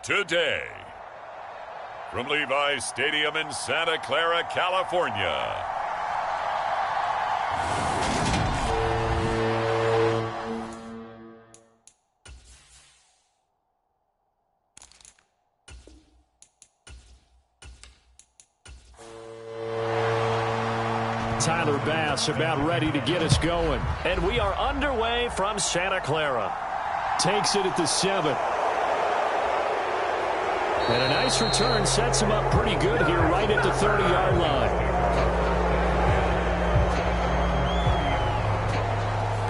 today. From Levi's Stadium in Santa Clara, California. Tyler Bass about ready to get us going. And we are underway from Santa Clara. Takes it at the 7. And a nice return sets him up pretty good here right at the 30-yard line.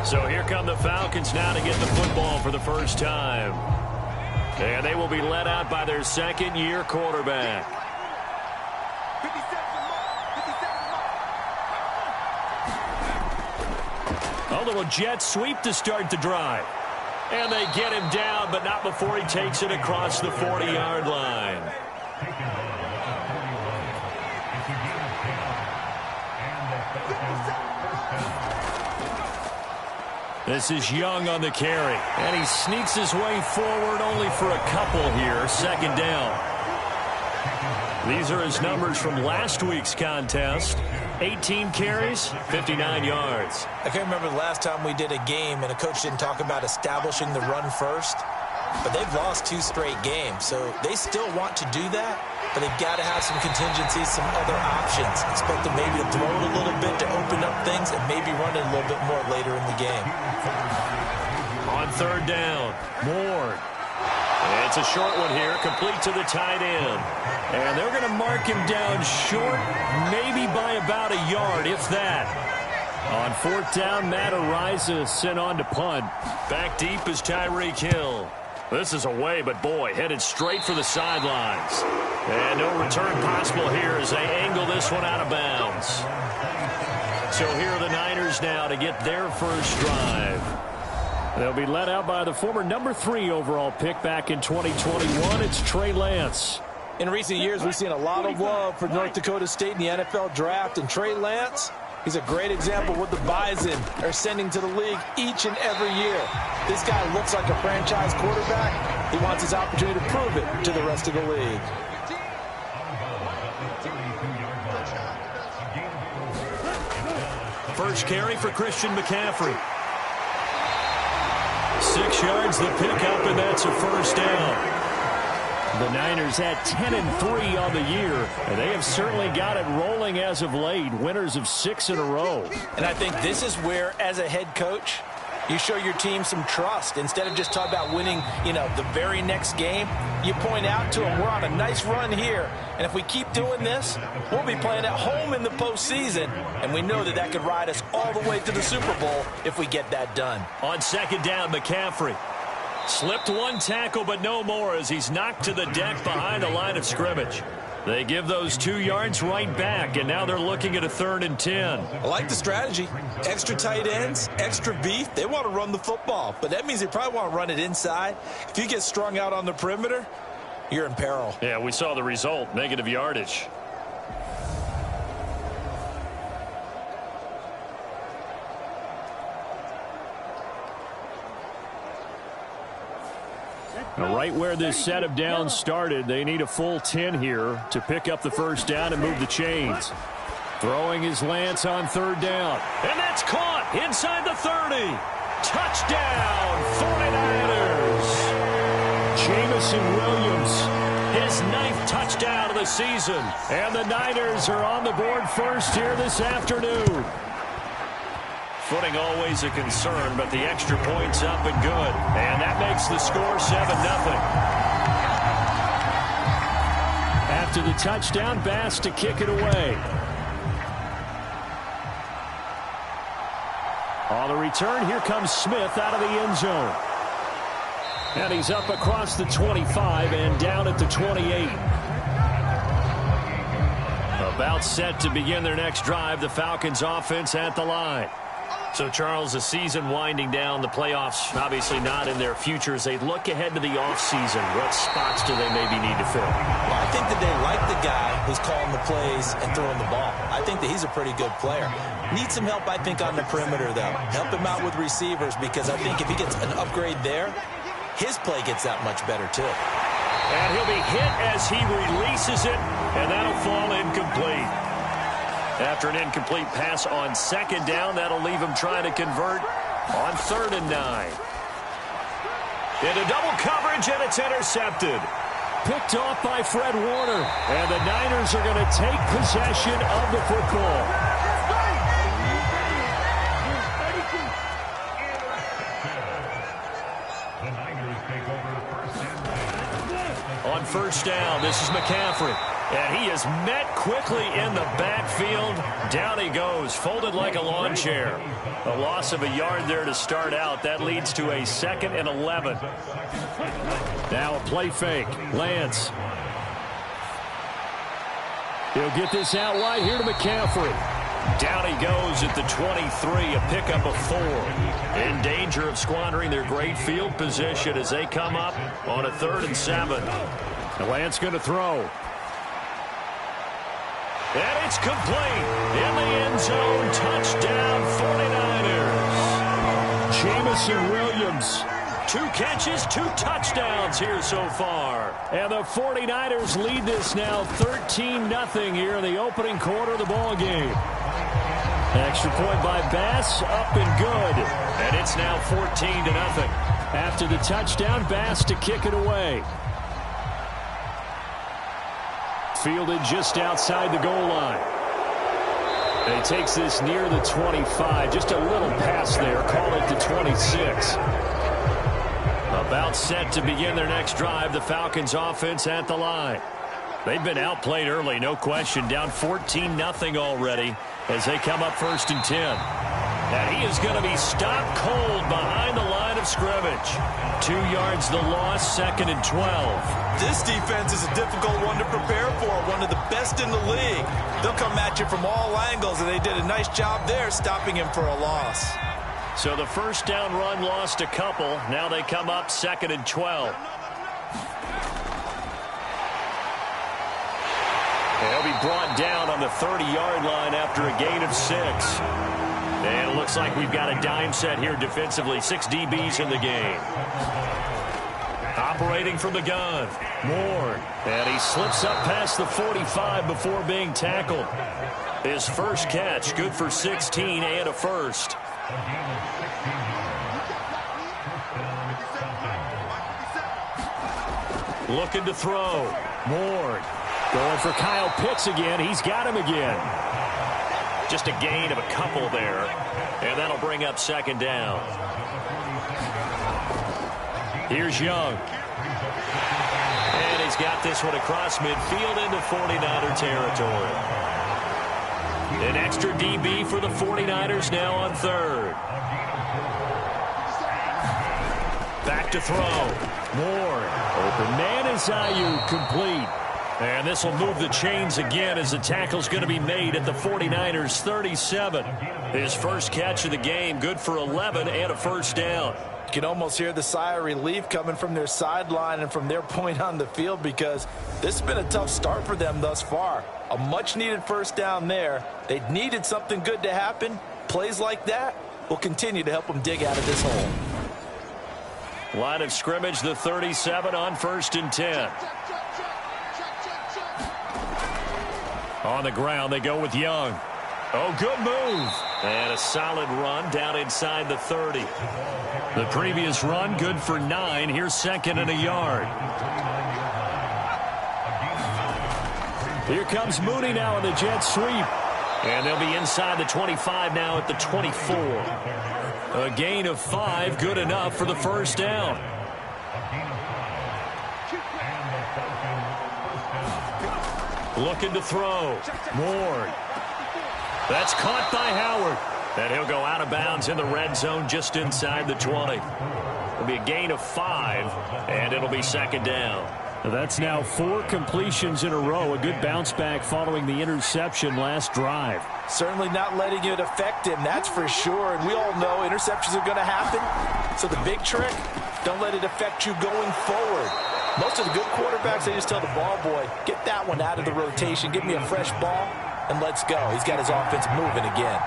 So here come the Falcons now to get the football for the first time. And they will be led out by their second-year quarterback. A little jet sweep to start the drive. And they get him down, but not before he takes it across the 40-yard line. This is Young on the carry. And he sneaks his way forward only for a couple here. Second down. These are his numbers from last week's contest. 18 carries, 59 yards. I can't remember the last time we did a game and a coach didn't talk about establishing the run first. But they've lost 2 straight games, so they still want to do that. But they've got to have some contingencies, some other options. Expect them maybe to throw it a little bit to open up things and maybe run it a little bit more later in the game. On third down, Moore. It's a short one here, complete to the tight end. And they're going to mark him down short, maybe by about a yard, if that. On fourth down, Matt Ariza sent on to punt. Back deep is Tyreek Hill. This is away, but boy, headed straight for the sidelines. And no return possible here as they angle this one out of bounds. So here are the Niners now to get their first drive. They'll be led out by the former number 3 overall pick back in 2021. It's Trey Lance. In recent years, we've seen a lot of love for North Dakota State in the NFL draft. And Trey Lance, he's a great example of what the Bison are sending to the league each and every year. This guy looks like a franchise quarterback. He wants his opportunity to prove it to the rest of the league. First carry for Christian McCaffrey. 6 yards the pickup, and that's a first down. The Niners had 10-3 on the year, and they have certainly got it rolling as of late. Winners of 6 in a row. And I think this is where, as a head coach, you show your team some trust. Instead of just talking about winning, the very next game, you point out to them, we're on a nice run here. And if we keep doing this, we'll be playing at home in the postseason. And we know that that could ride us all the way to the Super Bowl if we get that done. On second down, McCaffrey. Slipped one tackle, but no more as he's knocked to the deck behind the line of scrimmage. They give those 2 yards right back, and now they're looking at a 3rd and 10. I like the strategy. Extra tight ends, extra beef. They want to run the football, but that means they probably want to run it inside. If you get strung out on the perimeter, you're in peril. Yeah, we saw the result, negative yardage. Right where this set of downs started, they need a full 10 here to pick up the first down and move the chains. Throwing is Lance on 3rd down. And that's caught inside the 30. Touchdown, 49ers. Jamison Williams. His 9th touchdown of the season. And the Niners are on the board first here this afternoon. Footing always a concern, but the extra point's up and good. And that makes the score 7-0. After the touchdown, Bass to kick it away. On the return, here comes Smith out of the end zone. And he's up across the 25 and down at the 28. About set to begin their next drive, the Falcons offense at the line. So, Charles, the season winding down, the playoffs obviously not in their future. As they look ahead to the offseason, what spots do they maybe need to fill? Well, I think that they like the guy who's calling the plays and throwing the ball. I think that he's a pretty good player. Needs some help, I think, on the perimeter, though. Help him out with receivers, because I think if he gets an upgrade there, his play gets that much better, too. And he'll be hit as he releases it, and that'll fall incomplete. After an incomplete pass on second down, that'll leave him trying to convert on 3rd and 9. Into double coverage, and it's intercepted. Picked off by Fred Warner. And the Niners are going to take possession of the football. On 1st down, this is McCaffrey. And he is met quickly in the backfield. Down he goes, folded like a lawn chair. A loss of a yard there to start out. That leads to a 2nd and 11. Now a play fake. Lance. He'll get this out wide here to McCaffrey. Down he goes at the 23, a pickup of 4. In danger of squandering their great field position as they come up on a 3rd and 7. And Lance going to throw. And it's complete. In the end zone, touchdown 49ers. Jamison Williams. 2 catches, 2 touchdowns here so far. And the 49ers lead this now 13-0 here in the opening quarter of the ball game. Extra point by Bass, up and good. And it's now 14-0. After the touchdown, Bass to kick it away. Fielded just outside the goal line. And he takes this near the 25. Just a little pass there. Call it the 26. About set to begin their next drive. The Falcons offense at the line. They've been outplayed early, no question. Down 14-0 already as they come up 1st and 10. And he is going to be stopped cold behind the line of scrimmage. 2 yards the loss, 2nd and 12. This defense is a difficult one to prepare for, one of the best in the league. They'll come at you from all angles, and they did a nice job there stopping him for a loss. So the 1st down run lost a couple. Now they come up 2nd and 12. They'll be brought down on the 30-yard line after a gain of 6. And it looks like we've got a dime set here defensively. 6 DBs in the game. Operating from the gun. Moore. And he slips up past the 45 before being tackled. His first catch, good for 16 and a first. Looking to throw. Moore. Going for Kyle Pitts again. He's got him again. Just a gain of a couple there. And that'll bring up 2nd down. Here's Young. And he's got this one across midfield into 49er territory. An extra DB for the 49ers now on 3rd. Back to throw. Moore. Open man is Ayuk, complete. And this will move the chains again as the tackle's going to be made at the 49ers 37. His first catch of the game, good for 11 and a 1st down. You can almost hear the sigh of relief coming from their sideline and from their point on the field because this has been a tough start for them thus far. A much-needed 1st down there. They needed something good to happen. Plays like that will continue to help them dig out of this hole. Line of scrimmage, the 37 on 1st and 10. On the ground, they go with Young. Oh, good move. And a solid run down inside the 30. The previous run, good for 9. Here's 2nd and a yard. Here comes Mooney now in the jet sweep. And they'll be inside the 25 now at the 24. A gain of 5, good enough for the 1st down. Looking to throw. Moore. That's caught by Howard. And he'll go out of bounds in the red zone just inside the 20. It'll be a gain of 5, and it'll be 2nd down. That's now 4 completions in a row. A good bounce back following the interception last drive. Certainly not letting it affect him, that's for sure. And we all know interceptions are going to happen. So the big trick, don't let it affect you going forward. Most of the good quarterbacks, they just tell the ball boy, get that one out of the rotation, give me a fresh ball, and let's go. He's got his offense moving again.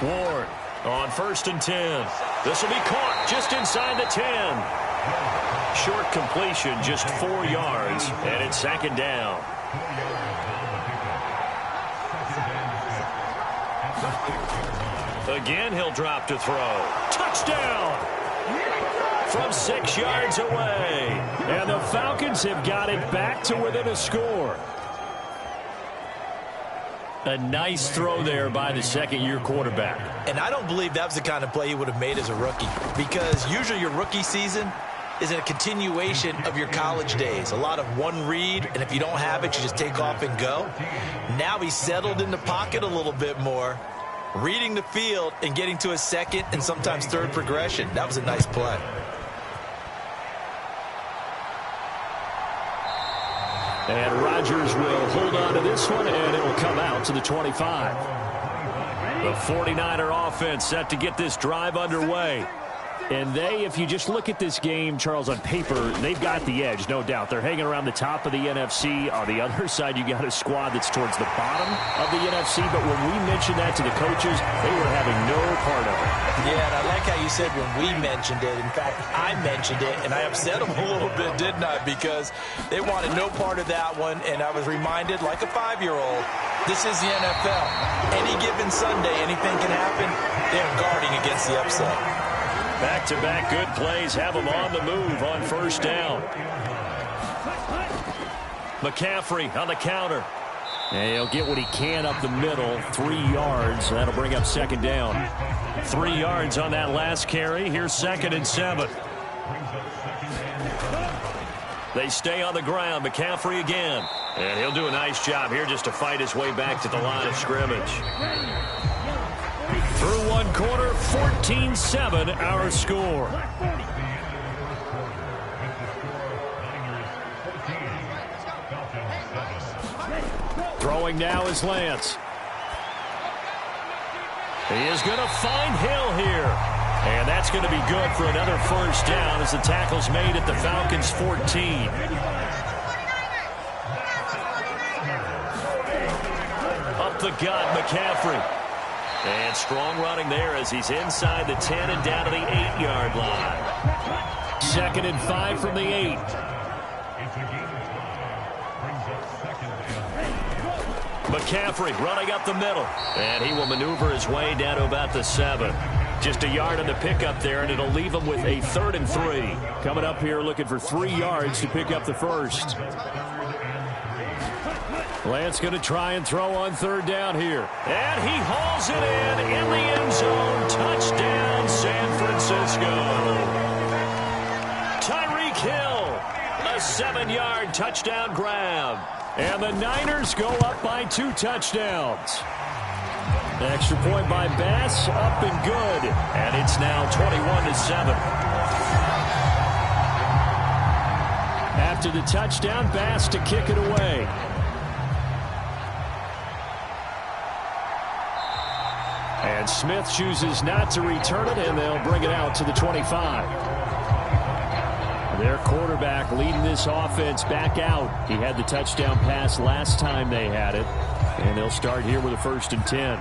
Ward on 1st and 10. This will be caught just inside the 10. Short completion, just 4 yards, and it's second down. Again, he'll drop to throw. Touchdown! From 6 yards away. And the Falcons have got it back to within a score. A nice throw there by the second-year quarterback. And I don't believe that was the kind of play he would have made as a rookie, because usually your rookie season is a continuation of your college days. A lot of one read, and if you don't have it, you just take off and go. Now he's settled in the pocket a little bit more, reading the field and getting to a second and sometimes third progression. That was a nice play. And Rodgers will hold on to this one, and it will come out to the 25. The 49er offense set to get this drive underway. And they, if you just look at this game, Charles, on paper, they've got the edge, no doubt. They're hanging around the top of the NFC. On the other side, you got a squad that's towards the bottom of the NFC. But when we mentioned that to the coaches, they were having no part of it. Yeah, and I like how you said when we mentioned it. In fact, I mentioned it, and I upset them a little bit, didn't I? Because they wanted no part of that one, and I was reminded, like a 5-year-old, this is the NFL. Any given Sunday, anything can happen. They're guarding against the upset. Back-to-back good plays have them on the move on first down. McCaffrey on the counter. And he'll get what he can up the middle, 3 yards. That'll bring up second down. 3 yards on that last carry. Here's 2nd and 7. They stay on the ground. McCaffrey again. And he'll do a nice job here just to fight his way back to the line of scrimmage. Through one quarter, 14-7 our score. Throwing now is Lance. He is going to find Hill here. And that's going to be good for another first down as the tackle's made at the Falcons' 14. Up the gut, McCaffrey. And strong running there as he's inside the 10 and down to the 8-yard line. 2nd and 5 from the 8. McCaffrey running up the middle. And he will maneuver his way down to about the 7. Just a yard on the pickup there, and it'll leave him with a 3rd and 3. Coming up here looking for 3 yards to pick up the first. Lance going to try and throw on 3rd down here. And he hauls it in the end zone. Touchdown, San Francisco. Tyreek Hill, a 7-yard touchdown grab. And the Niners go up by 2 touchdowns. An extra point by Bass, up and good. And it's now 21-7. After the touchdown, Bass to kick it away. And Smith chooses not to return it, and they'll bring it out to the 25. Their quarterback leading this offense back out. He had the touchdown pass last time they had it. And they'll start here with a 1st and 10.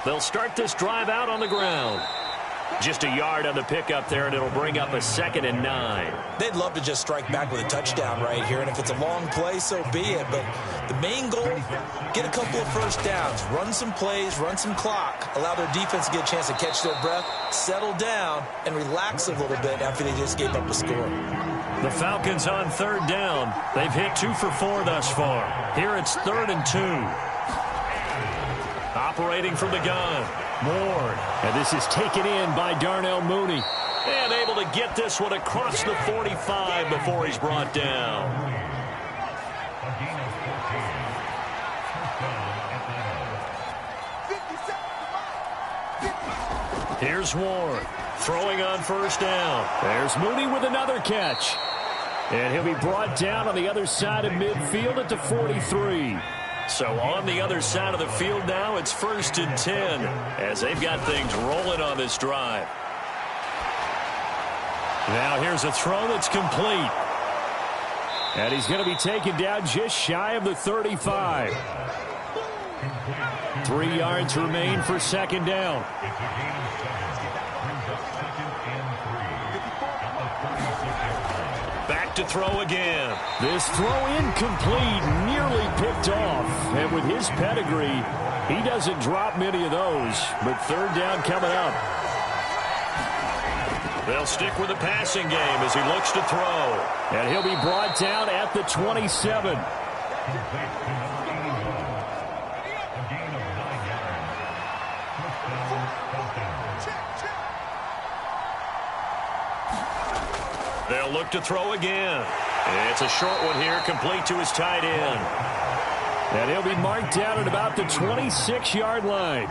They'll start this drive out on the ground. Just a yard on the pickup there, and it'll bring up a 2nd and 9. They'd love to just strike back with a touchdown right here, and if it's a long play, so be it. But the main goal, get a couple of first downs, run some plays, run some clock, allow their defense to get a chance to catch their breath, settle down, and relax a little bit after they just gave up a score. The Falcons on 3rd down. They've hit 2 for 4 thus far. Here it's 3rd and 2. Operating from the gun. Ward. And this is taken in by Darnell Mooney. And able to get this one across the 45 before he's brought down. Here's Ward. Throwing on 1st down. There's Mooney with another catch. And he'll be brought down on the other side of midfield at the 43. So on the other side of the field now, it's 1st and 10 as they've got things rolling on this drive. Now here's a throw that's complete. And he's going to be taken down just shy of the 35. 3 yards remain for second down. Back to throw again. This throw incomplete, nearly picked off. And with his pedigree, he doesn't drop many of those. But third down coming up. They'll stick with the passing game as he looks to throw. And he'll be brought down at the 27. They'll look to throw again. It's a short one here, complete to his tight end. And he'll be marked down at about the 26-yard line.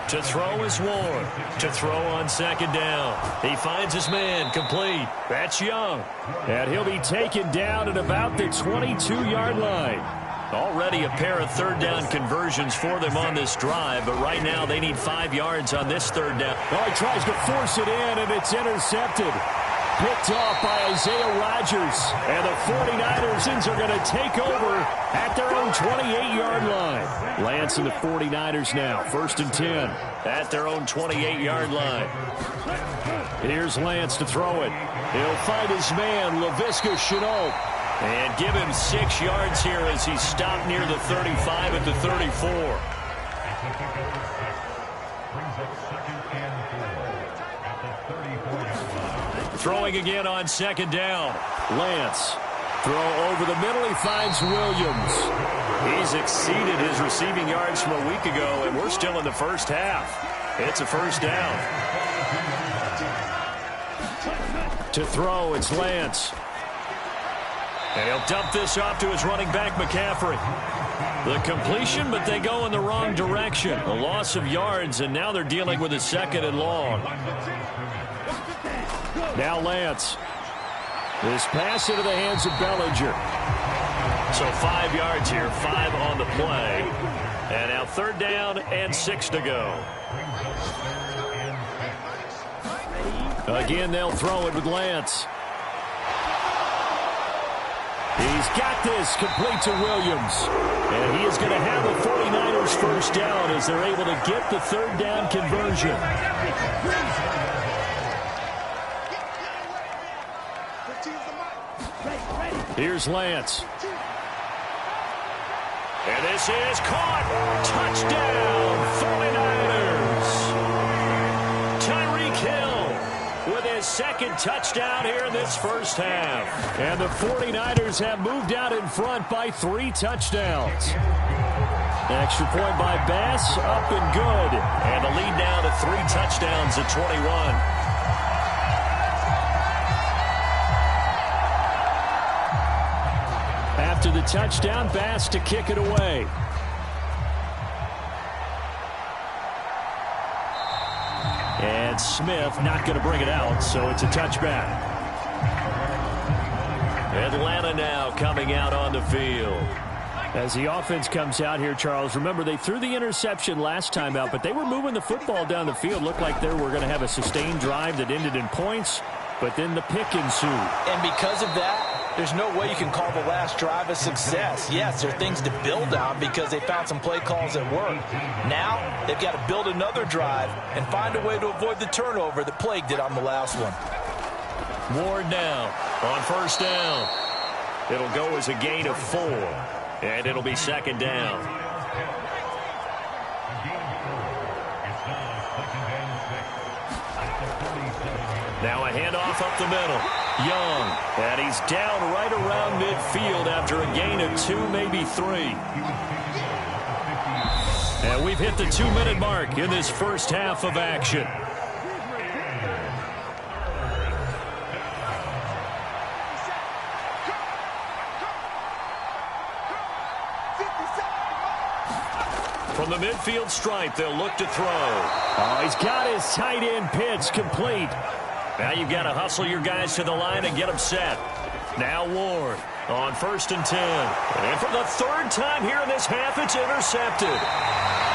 To throw is Ward. To throw on second down. He finds his man, complete. That's Young. And he'll be taken down at about the 22-yard line. Already a pair of third down conversions for them on this drive, but right now they need 5 yards on this third down. Oh, he tries to force it in, and it's intercepted. Picked off by Isaiah Rodgers. And the 49ers are going to take over at their own 28-yard line. Lance and the 49ers now, 1st and 10 at their own 28-yard line. Here's Lance to throw it. He'll find his man, Laviska Shenault. And give him 6 yards here as he's stopped near the 35 at the 34. Throwing again on second down. Lance. Throw over the middle. He finds Williams. He's exceeded his receiving yards from a week ago, and we're still in the first half. It's a first down. To throw, it's Lance. And he'll dump this off to his running back, McCaffrey. The completion, but they go in the wrong direction. A loss of yards, and now they're dealing with a 2nd and long. Now Lance. This pass into the hands of Bellinger. So 5 yards here, 5 on the play. And now third down and 6 to go. Again, they'll throw it with Lance. He's got this complete to Williams. And he is going to have the 49ers first down as they're able to get the third down conversion. Here's Lance. And this is caught. Touchdown, 49ers. Tyreek Hill with his 2nd touchdown here in this first half. And the 49ers have moved out in front by 3 touchdowns. Extra point by Bass, up and good. And the lead now to 3 touchdowns at 21. After the touchdown, Bass to kick it away. And Smith not going to bring it out, so it's a touchback. Atlanta now coming out on the field. As the offense comes out here, Charles, remember they threw the interception last time out, but they were moving the football down the field. Looked like they were going to have a sustained drive that ended in points, but then the pick ensued. And because of that, there's no way you can call the last drive a success. Yes, there are things to build on because they found some play calls that work. Now, they've got to build another drive and find a way to avoid the turnover that plagued it on the last one. Ward now on first down. It'll go as a gain of 4, and it'll be second down. Now a handoff up the middle. Young, and he's down right around midfield after a gain of 2, maybe 3. And we've hit the 2-minute mark in this first half of action. From the midfield stripe, they'll look to throw. Oh, he's got his tight end pitch complete. Now you've got to hustle your guys to the line and get them set. Now Ward on 1st and 10. And for the 3rd time here in this half, it's intercepted.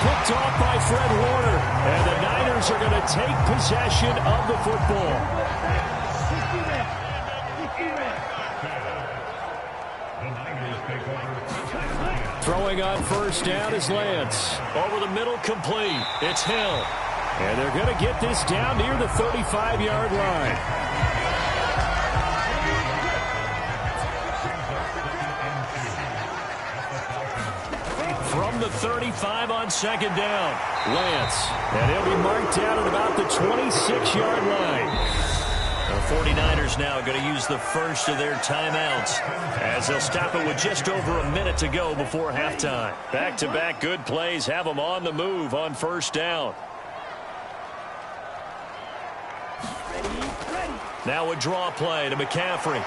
Picked off by Fred Warner. And the Niners are going to take possession of the football. The Niners take over Throwing on first down is Lance. Over the middle, complete. It's Hill. And they're going to get this down near the 35-yard line. From the 35 on second down, Lance. And he'll be marked down at about the 26-yard line. The 49ers now going to use the first of their timeouts as they'll stop it with just over a minute to go before halftime. Back-to-back good plays have them on the move on first down. Now a draw play to McCaffrey.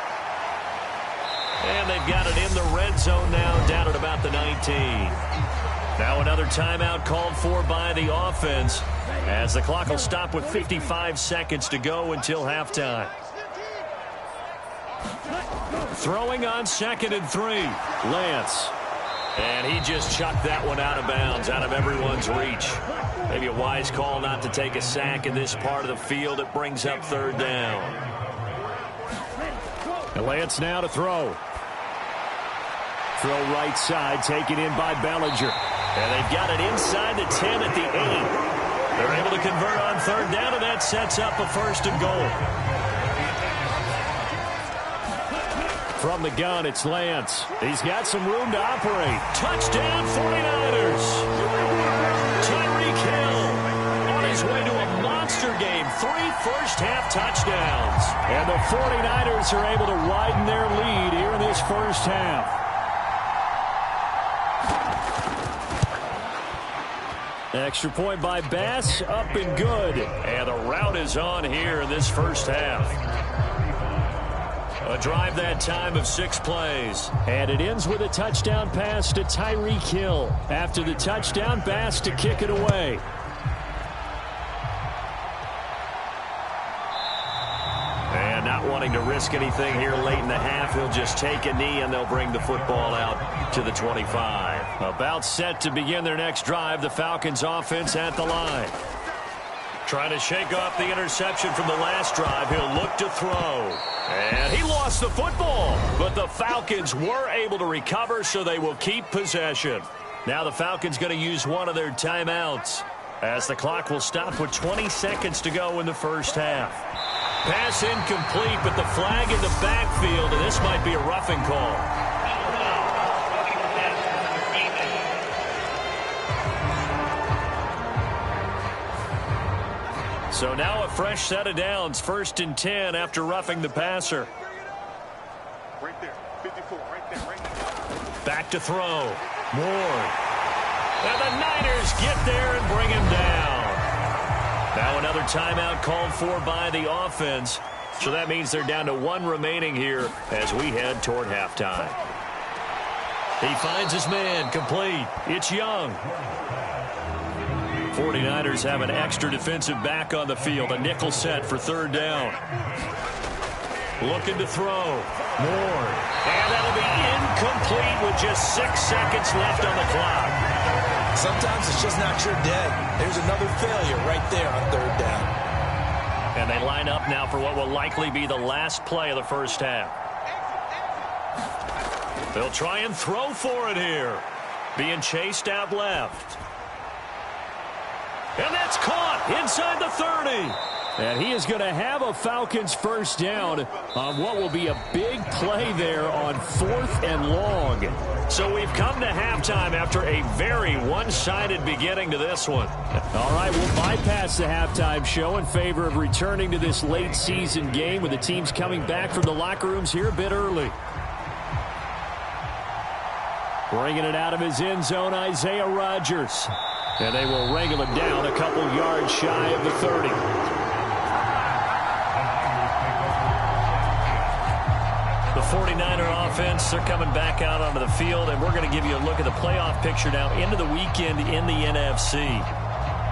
And they've got it in the red zone now, down at about the 19. Now another timeout called for by the offense as the clock will stop with 55 seconds to go until halftime. Throwing on 2nd and 3, Lance. And he just chucked that one out of bounds, out of everyone's reach. Maybe a wise call not to take a sack in this part of the field. It brings up 3rd down. And Lance now to throw. Throw right side, taken in by Bellinger. And they've got it inside the 10 at the 8. They're able to convert on 3rd down, and that sets up a 1st and goal. From the gun, it's Lance. He's got some room to operate. Touchdown, 49ers. Tyreek Hill on his way to a monster game. 3 first-half touchdowns. And the 49ers are able to widen their lead here in this first half. Extra point by Bass, up and good. And the route is on here in this first half. A drive that time of 6 plays. And it ends with a touchdown pass to Tyreek Hill. After the touchdown, Bass to kick it away. And not wanting to risk anything here late in the half, he'll just take a knee and they'll bring the football out to the 25. About set to begin their next drive, the Falcons offense at the line. Trying to shake off the interception from the last drive. He'll look to throw. And he lost the football. But the Falcons were able to recover, so they will keep possession. Now the Falcons going to use one of their timeouts as the clock will stop with 20 seconds to go in the first half. Pass incomplete, but the flag in the backfield, and this might be a roughing call. So now a fresh set of downs, 1st and 10 after roughing the passer. Right there, 54, right there. Back to throw. Moore. And the Niners get there and bring him down. Now another timeout called for by the offense. So that means they're down to 1 remaining here as we head toward halftime. He finds his man, complete. It's Young. 49ers have an extra defensive back on the field. A nickel set for 3rd down. Looking to throw. Moore. And that'll be incomplete with just 6 seconds left on the clock. Sometimes it's just not your day. There's another failure right there on 3rd down. And they line up now for what will likely be the last play of the first half. They'll try and throw for it here. Being chased out left. And that's caught inside the 30. And he is going to have a Falcons first down on what will be a big play there on 4th and long. So we've come to halftime after a very one-sided beginning to this one. All right, we'll bypass the halftime show in favor of returning to this late season game with the teams coming back from the locker rooms here a bit early. Bringing it out of his end zone, Isaiah Rodgers. And they will wrangle him down a couple yards shy of the 30. The 49er offense, they're coming back out onto the field, and we're going to give you a look at the playoff picture now into the weekend in the NFC.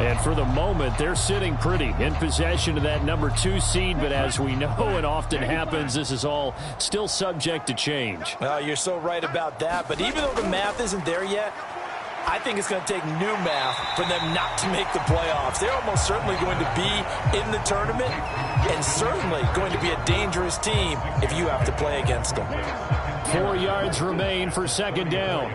And for the moment, they're sitting pretty in possession of that number 2 seed, but as we know and often happens, this is all still subject to change. Well, you're so right about that, but even though the math isn't there yet, I think it's going to take new math for them not to make the playoffs. They're almost certainly going to be in the tournament and certainly going to be a dangerous team if you have to play against them. 4 yards remain for 2nd down.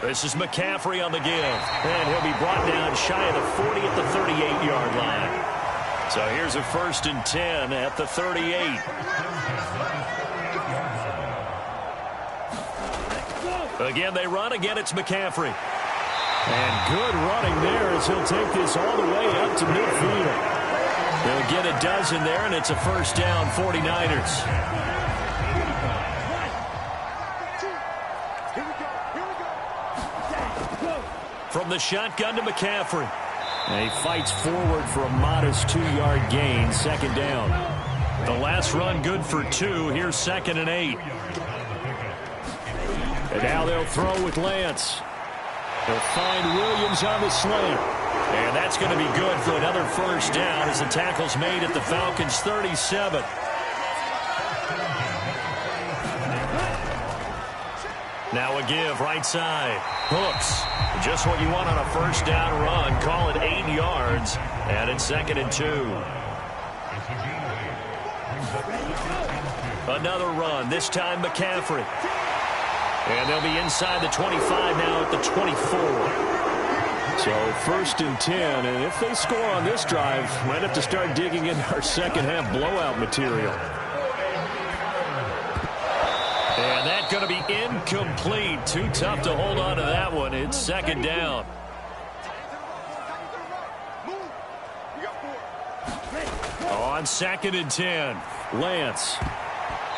This is McCaffrey on the give. And he'll be brought down shy of the 40 at the 38-yard line. So here's a 1st and 10 at the 38. Again, they run. Again, it's McCaffrey. And good running there as he'll take this all the way up to midfield. They'll get a dozen there, and it's a 1st down, 49ers. From the shotgun to McCaffrey. And he fights forward for a modest 2-yard gain, 2nd down. The last run good for 2. Here's 2nd and 8. And now they'll throw with Lance. They'll find Williams on the slant. And that's going to be good for another 1st down as the tackle's made at the Falcons' 37. Now a give right side. Hooks. Just what you want on a 1st down run. Call it 8 yards. And it's 2nd and 2. Another run. This time McCaffrey. And they'll be inside the 25 now at the 24. So 1st and 10. And if they score on this drive, might have to start digging into our second-half blowout material. And that's going to be incomplete. Too tough to hold on to that one. It's 2nd down. On 2nd and 10, Lance.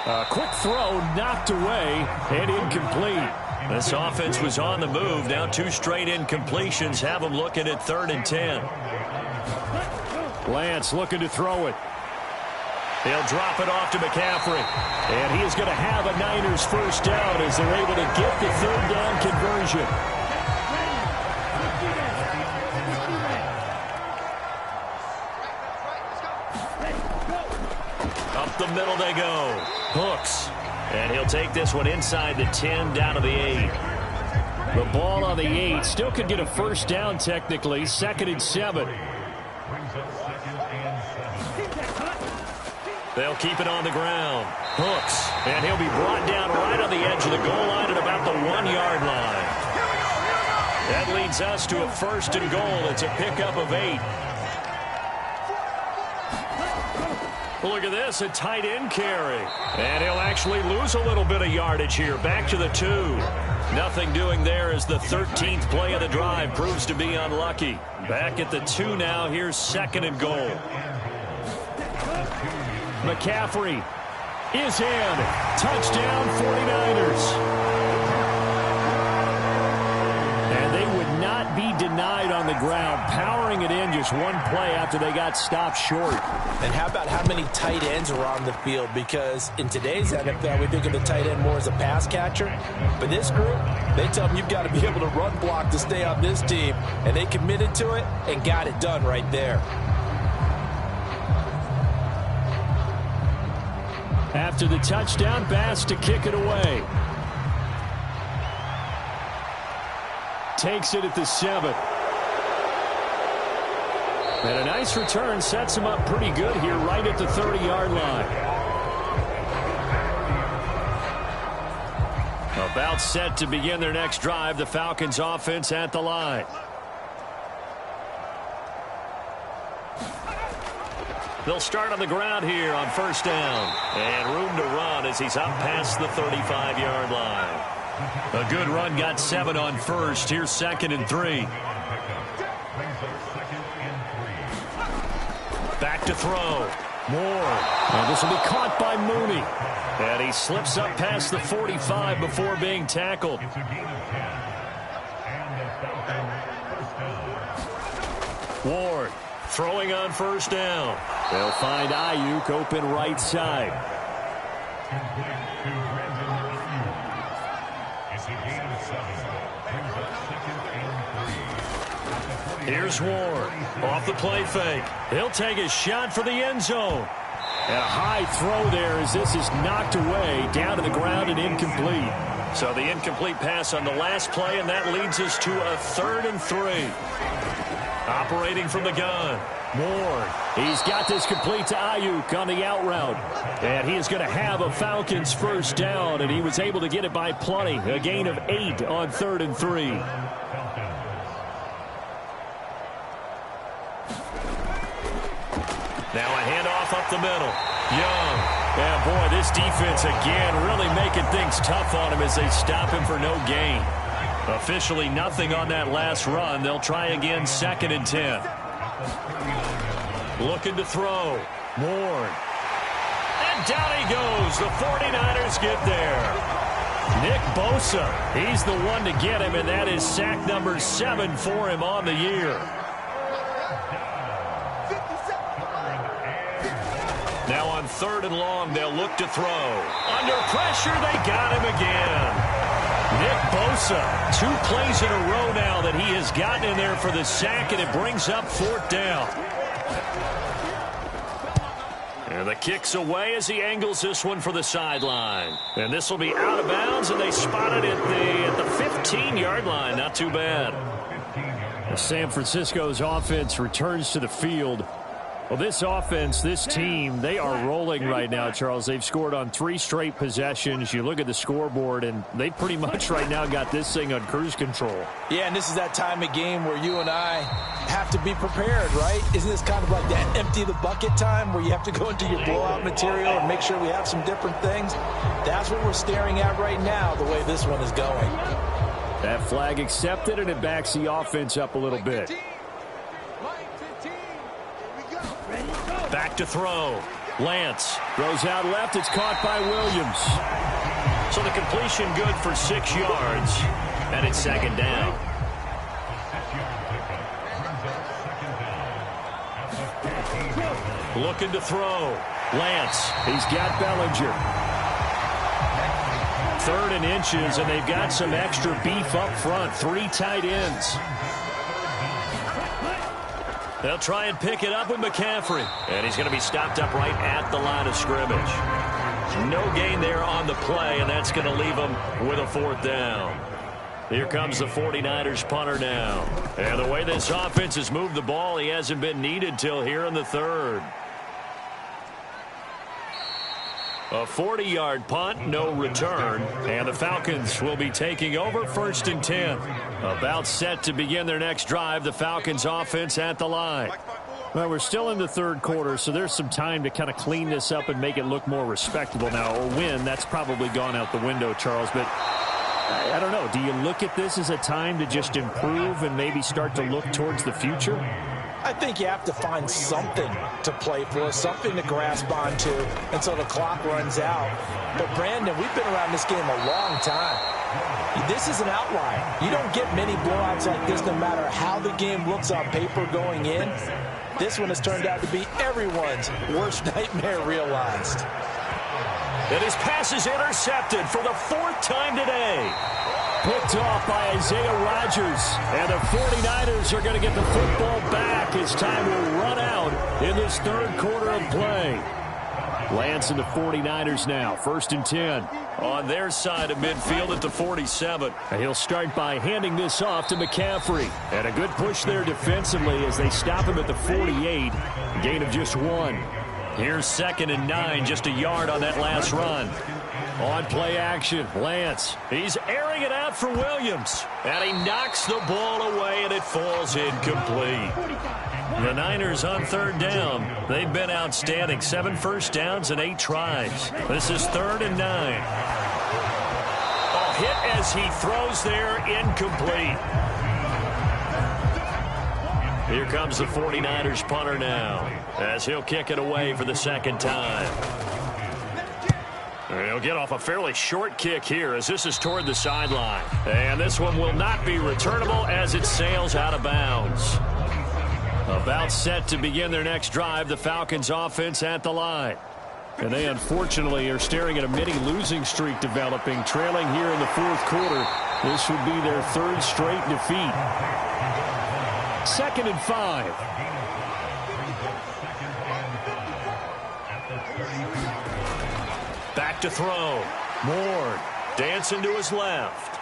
A quick throw knocked away and incomplete. This offense was on the move. Now 2 straight incompletions have them looking at 3rd and 10. Lance looking to throw it. They'll drop it off to McCaffrey. And he is going to have a Niners 1st down as they're able to get the 3rd down conversion. Up the middle they go. Hooks. And he'll take this one inside the 10 down to the 8. The ball on the 8 still could get a 1st down technically. 2nd and 7. They'll keep it on the ground. Hooks. And he'll be brought down right on the edge of the goal line at about the 1-yard line. That leads us to a 1st and goal. It's a pickup of 8. Look at this, a tight end carry. And he'll actually lose a little bit of yardage here. Back to the 2. Nothing doing there as the 13th play of the drive proves to be unlucky. Back at the 2 now. Here's 2nd and goal. McCaffrey is in. Touchdown 49ers. And they would not be denied on the ground, powering it in just one play after they got stopped short. And how about how many tight ends are on the field? Because in today's NFL, we think of the tight end more as a pass catcher. But this group, they tell them you've got to be able to run block to stay on this team. And they committed to it and got it done right there. After the touchdown pass to kick it away. Takes it at the 7. And a nice return sets him up pretty good here right at the 30-yard line. About set to begin their next drive. The Falcons offense at the line. They'll start on the ground here on 1st down. And room to run as he's up past the 35-yard line. A good run got 7 on 1st. Here's 2nd and 3. Back to throw. Moore. And this will be caught by Mooney. And he slips up past the 45 before being tackled. Ward throwing on 1st down. They'll find Ayuk open right side. Here's Ward. Off the play fake. He'll take a shot for the end zone. And a high throw there as this is knocked away down to the ground and incomplete. So the incomplete pass on the last play, and that leads us to a 3rd and 3. Operating from the gun. Ward. He's got this complete to Ayuk on the out route. And he is going to have a Falcons first down, and he was able to get it by plenty. A gain of 8 on 3rd and 3. Now a handoff up the middle. Young. And boy, this defense again really making things tough on him as they stop him for no gain. Officially nothing on that last run. They'll try again 2nd and 10. Looking to throw. Ward. And down he goes. The 49ers get there. Nick Bosa, he's the one to get him, and that is sack number 7 for him on the year. Now on 3rd and long, they'll look to throw. Under pressure, they got him again. Nick Bosa, 2 plays in a row now that he has gotten in there for the sack, and it brings up 4th down. And the kick's away as he angles this one for the sideline. And this will be out of bounds, and they spot it at the 15-yard line. Not too bad. San Francisco's offense returns to the field. Well, this offense, this team, they are rolling right now, Charles. They've scored on 3 straight possessions. You look at the scoreboard, and they pretty much right now got this thing on cruise control. Yeah, and this is that time of game where you and I have to be prepared, right? Isn't this kind of like that empty the bucket time where you have to go into your blowout material and make sure we have some different things? That's what we're staring at right now, the way this one is going. That flag accepted, and it backs the offense up a little bit. Back to throw. Lance throws out left. It's caught by Williams. So the completion good for 6 yards. And it's 2nd down. Looking to throw. Lance. He's got Bellinger. 3rd and inches, and they've got some extra beef up front. 3 tight ends. They'll try and pick it up with McCaffrey. And he's going to be stopped up right at the line of scrimmage. No gain there on the play, and that's going to leave him with a 4th down. Here comes the 49ers punter now. And the way this offense has moved the ball, he hasn't been needed till here in the 3rd. A 40-yard punt, no return. And the Falcons will be taking over 1st and 10. About set to begin their next drive. The Falcons offense at the line. Well, we're still in the 3rd quarter, so there's some time to kind of clean this up and make it look more respectable now. Or win, that's probably gone out the window, Charles. But I don't know. Do you look at this as a time to just improve and maybe start to look towards the future? I think you have to find something to play for, something to grasp onto until the clock runs out. But, Brandon, we've been around this game a long time. This is an outlier. You don't get many blowouts like this no matter how the game looks on paper going in. This one has turned out to be everyone's worst nightmare realized. And his pass is intercepted for the 4th time today. Picked off by Isaiah Rodgers. And the 49ers are going to get the football back as time will run out in this 3rd quarter of play. Lance and the 49ers now. 1st and 10. On their side of midfield at the 47. And he'll start by handing this off to McCaffrey. And a good push there defensively as they stop him at the 48. Gain of just 1. Here's 2nd and 9. Just a yard on that last run. On play action, Lance. He's airing it out for Williams. And he knocks the ball away, and it falls incomplete. The Niners on 3rd down. They've been outstanding. 7 first downs and 8 tries. This is 3rd and 9. A hit as he throws there, incomplete. Here comes the 49ers punter now as he'll kick it away for the 2nd time. And he'll get off a fairly short kick here as this is toward the sideline. And this one will not be returnable as it sails out of bounds. About set to begin their next drive, the Falcons offense at the line. And they unfortunately are staring at a mini losing streak developing, trailing here in the 4th quarter. This would be their 3rd straight defeat. 2nd and 5. Back to throw. Ward dancing to his left.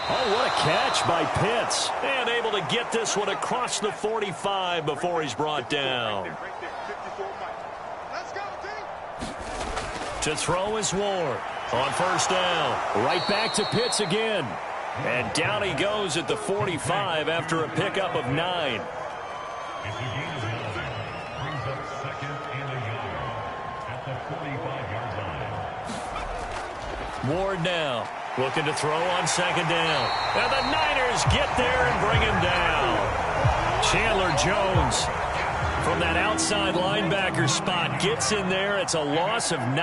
Oh, what a catch by Pitts. And able to get this one across the 45 before he's brought down. To throw is Ward on first down. Right back to Pitts again. And down he goes at the 45 after a pickup of 9. Ward now looking to throw on second down. And the Niners get there and bring him down. Chandler Jones from that outside linebacker spot gets in there. It's a loss of 9.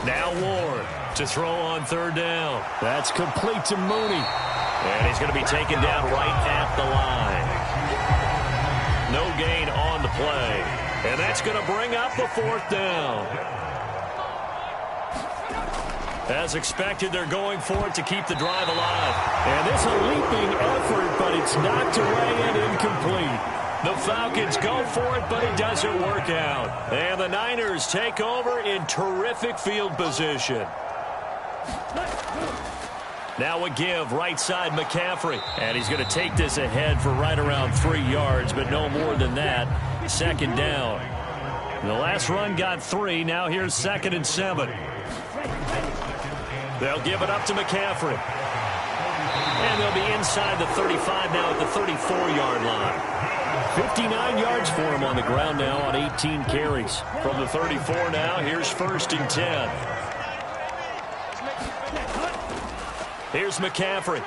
Now Ward to throw on third down. That's complete to Mooney. And he's going to be taken down right at the line. No gain on the play. And that's going to bring up the fourth down. As expected, they're going for it to keep the drive alive. And this a leaping effort, but it's knocked away and incomplete. The Falcons go for it, but it doesn't work out. And the Niners take over in terrific field position. Now a give, right side McCaffrey. And he's going to take this ahead for right around 3 yards, but no more than that. Second down. The last run got 3. Now here's 2nd and 7. They'll give it up to McCaffrey. And they'll be inside the 35 now at the 34-yard line. 59 yards for him on the ground now on 18 carries. From the 34 now, here's 1st and 10. Here's McCaffrey.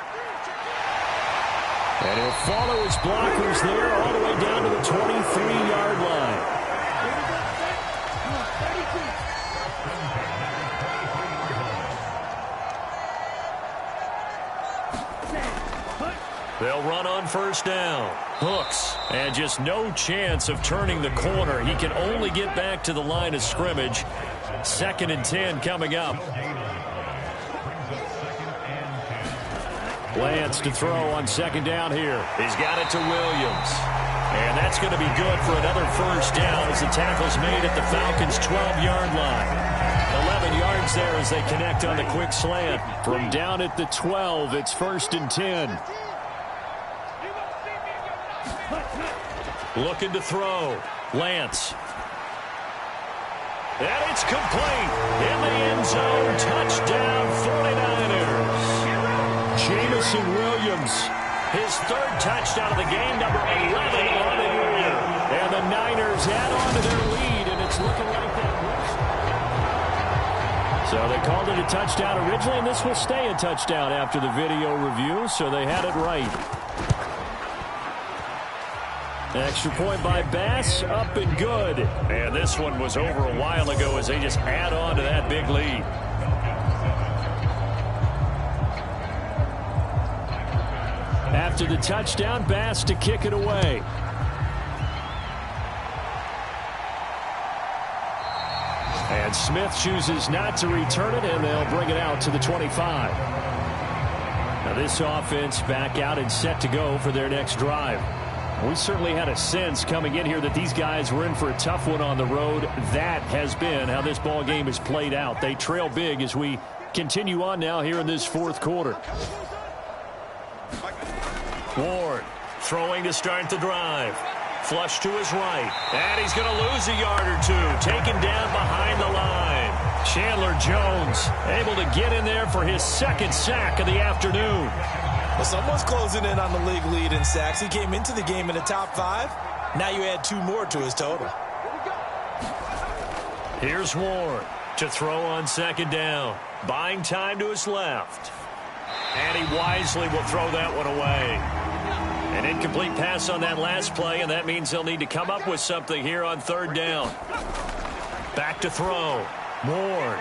And he'll follow his blockers there all the way down to the 23-yard line. They'll run on first down. Hooks. And just no chance of turning the corner. He can only get back to the line of scrimmage. 2nd and 10 coming up. Lance to throw on second down here. He's got it to Williams. And that's going to be good for another first down as the tackle's made at the Falcons' 12-yard line. 11 yards there as they connect on the quick slant. From down at the 12, it's 1st and 10. Looking to throw. Lance. And it's complete. In the end zone. Touchdown 49ers. Jamison Williams. His 3rd touchdown of the game. Number 11 on the year. And the Niners add on to their lead. And it's looking like that. So they called it a touchdown originally. And this will stay a touchdown after the video review. So they had it right. Extra point by Bass, up and good. And this one was over a while ago as they just add on to that big lead. After the touchdown, Bass to kick it away. And Smith chooses not to return it, and they'll bring it out to the 25. Now this offense back out and set to go for their next drive. We certainly had a sense coming in here that these guys were in for a tough one on the road. That has been how this ball game has played out. They trail big as we continue on now here in this 4th quarter. Ward throwing to start the drive. Flush to his right. And he's going to lose a yard or 2. Taken down behind the line. Chandler Jones able to get in there for his 2nd sack of the afternoon. Well, someone's closing in on the league lead in sacks. He came into the game in the top 5. Now you add 2 more to his total. Here's Ward to throw on second down. Buying time to his left. And he wisely will throw that one away. An incomplete pass on that last play, and that means they'll need to come up with something here on 3rd down. Back to throw. Ward.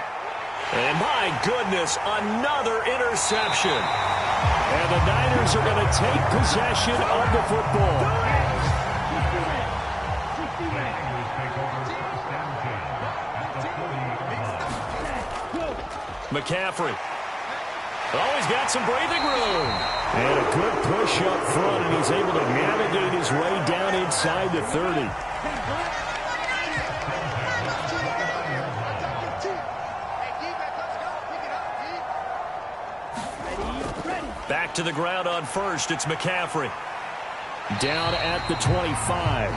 And my goodness, another interception. And the Niners are going to take possession of the football. McCaffrey. Oh, he's got some breathing room. And a good push up front, and he's able to navigate his way down inside the 30. to the ground on first. It's McCaffrey. Down at the 25.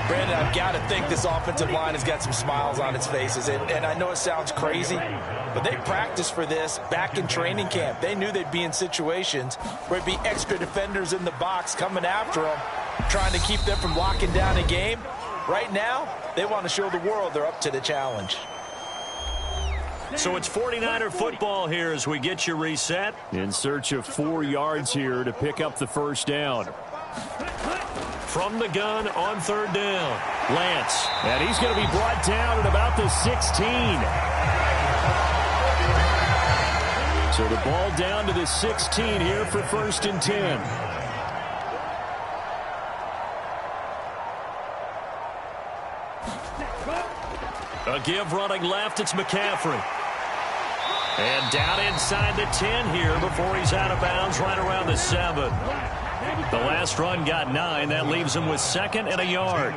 Brandon, I've got to think this offensive line has got some smiles on its faces. And I know it sounds crazy, but they practiced for this back in training camp. They knew they'd be in situations where it'd be extra defenders in the box coming after them, trying to keep them from locking down a game. Right now, they want to show the world they're up to the challenge. So it's 49er football here as we get you reset. In search of 4 yards here to pick up the first down. From the gun on third down, Lance. And he's going to be brought down at about the 16. So the ball down to the 16 here for 1st and 10. A give running left, it's McCaffrey. And down inside the 10 here before he's out of bounds right around the 7. The last run got 9. That leaves him with 2nd and a yard.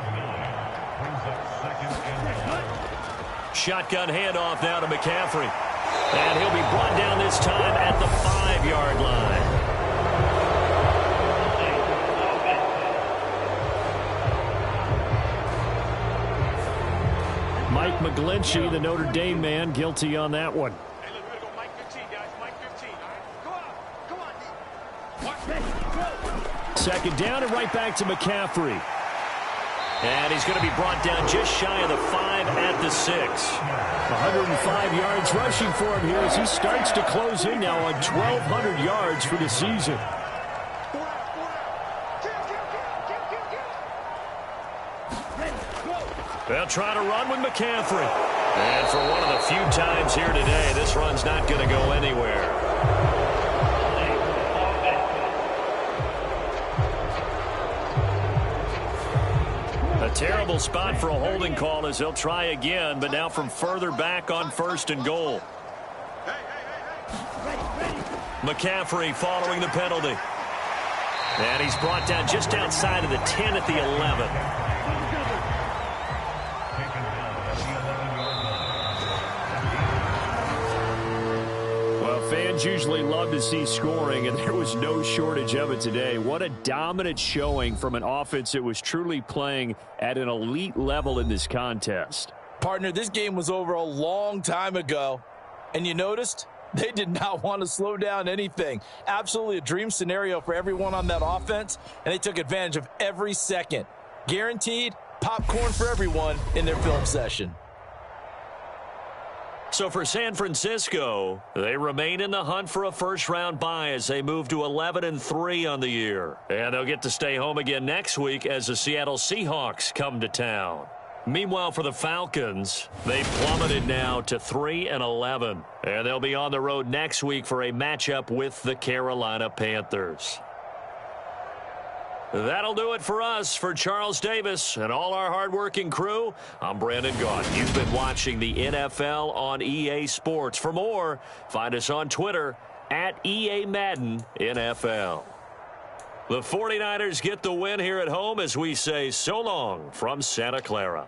Shotgun handoff now to McCaffrey. And he'll be brought down this time at the 5-yard line. Mike McGlinchey, the Notre Dame man, guilty on that one. Hey, look, we're going to go Mike 15, guys. Mike 15, all right? Go on. 2nd down and right back to McCaffrey. And he's going to be brought down just shy of the 5 at the 6. 105 yards rushing for him here as he starts to close in now on 1,200 yards for the season. They'll try to run with McCaffrey. And for one of the few times here today, this run's not going to go anywhere. A terrible spot for a holding call as they'll try again, but now from further back on 1st and goal. McCaffrey following the penalty. And he's brought down just outside of the 10 at the 11. Fans usually love to see scoring, and there was no shortage of it today. What a dominant showing from an offense that was truly playing at an elite level in this contest. Partner, this game was over a long time ago, and you noticed they did not want to slow down anything. Absolutely a dream scenario for everyone on that offense, and they took advantage of every second. Guaranteed popcorn for everyone in their film session. So for San Francisco, they remain in the hunt for a first-round bye as they move to 11-3 on the year. And they'll get to stay home again next week as the Seattle Seahawks come to town. Meanwhile, for the Falcons, they plummeted now to 3-11. And they'll be on the road next week for a matchup with the Carolina Panthers. That'll do it for us. For Charles Davis and all our hardworking crew, I'm Brandon Gaudin. You've been watching the NFL on EA Sports. For more, find us on Twitter at EA Madden NFL. The 49ers get the win here at home as we say so long from Santa Clara.